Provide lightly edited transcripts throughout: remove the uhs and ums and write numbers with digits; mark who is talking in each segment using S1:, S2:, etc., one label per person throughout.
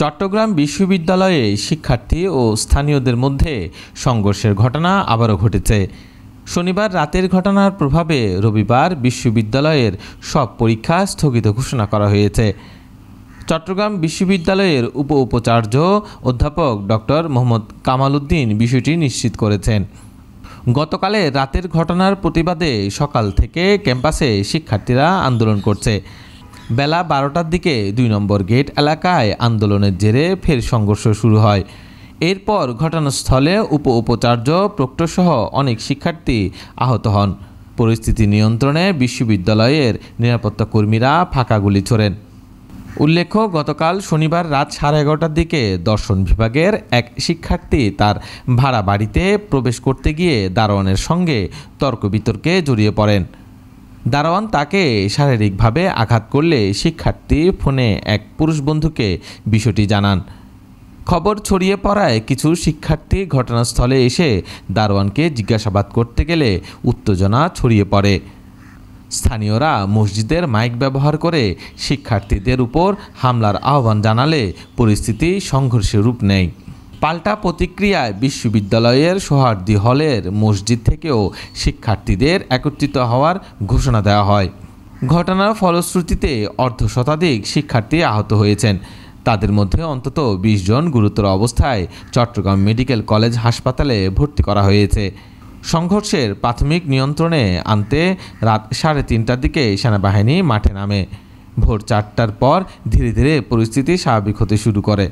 S1: চট্টগ্রাম বিশ্ববিদ্যালয়ে শিক্ষার্থী ও স্থানীয়দের মধ্যে সংঘর্ষের ঘটনা আবারও ঘটেছে। শনিবার রাতের ঘটনার প্রভাবে রবিবার বিশ্ববিদ্যালয়ের সব পরীক্ষা স্থগিত ঘোষণা করা হয়েছে। চট্টগ্রাম বিশ্ববিদ্যালয়ের উপাচার্য অধ্যাপক ডক্টর মোহাম্মদ কামাল উদ্দিন বিষয়টি নিশ্চিত করেছেন। গতকালের রাতের ঘটনার প্রতিবাদে সকাল থেকে ক্যাম্পাসে শিক্ষার্থীরা আন্দোলন করছে। বেলা 12টার দিকে 2 নম্বর গেট এলাকায় আন্দোলনের জেরে ফের সংঘর্ষ শুরু হয়। এরপর ঘটনাস্থলে উপাচার্য প্রক্টরসহ অনেক শিক্ষার্থী আহত হন। পরিস্থিতি নিয়ন্ত্রণে বিশ্ববিদ্যালয়ের নিরাপত্তা কর্মীরা ফাঁকা গুলি ছোড়েন। উল্লেখ্য, গতকাল শনিবার রাত 11:30টার দিকে দর্শন বিভাগের এক শিক্ষার্থী তার ভাড়া বাড়িতে প্রবেশ করতে গিয়ে দারোয়ানের সঙ্গে তর্ক বিতর্কে জড়িয়ে পড়েন। দারোয়ান তাকে শারীরিকভাবে আঘাত করলে শিক্ষার্থী ফোনে এক পুরুষ বন্ধুকে বিষয়টি জানান। খবর ছড়িয়ে পড়ায় কিছু শিক্ষার্থী ঘটনাস্থলে এসে দারোয়ানকে জিজ্ঞাসাবাদ করতে গেলে উত্তেজনা ছড়িয়ে পড়ে। স্থানীয়রা মসজিদের মাইক ব্যবহার করে শিক্ষার্থীদের উপর হামলার আহ্বান জানালে পরিস্থিতি সংঘর্ষের রূপ নেয়। পাল্টা প্রতিক্রিয়ায় বিশ্ববিদ্যালয়ের সোহরাওয়ার্দী হলের মসজিদ থেকেও শিক্ষার্থীদের একত্রিত হওয়ার ঘোষণা দেওয়া হয়। ঘটনার ফলশ্রুতিতে অর্ধশতাধিক শিক্ষার্থী আহত হয়েছেন। তাদের মধ্যে অন্তত 20 জন গুরুতর অবস্থায় চট্টগ্রাম মেডিকেল কলেজ হাসপাতালে ভর্তি করা হয়েছে। সংঘর্ষের প্রাথমিক নিয়ন্ত্রণে আনতে রাত 3:30টার দিকে সেনাবাহিনী মাঠে নামে। ভোর 4টার পর ধীরে ধীরে পরিস্থিতি স্বাভাবিক হতে শুরু করে।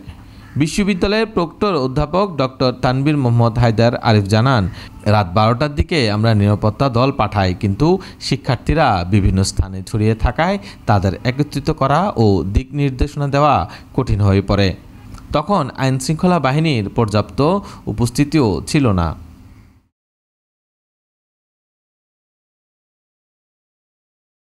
S1: বিশ্ববিদ্যালয়ের প্রক্টর অধ্যাপক ডক্টর তানভীর মোহাম্মদ হায়দার আরিফ জানান, রাত 12টার দিকে আমরা নিরাপত্তা দল পাঠাই, কিন্তু শিক্ষার্থীরা বিভিন্ন স্থানে ছড়িয়ে থাকায় তাদের একত্রিত করা ও দিক নির্দেশনা দেওয়া কঠিন হয়ে পড়ে। তখন আইনশৃঙ্খলা বাহিনীর পর্যাপ্ত উপস্থিতিও ছিল না।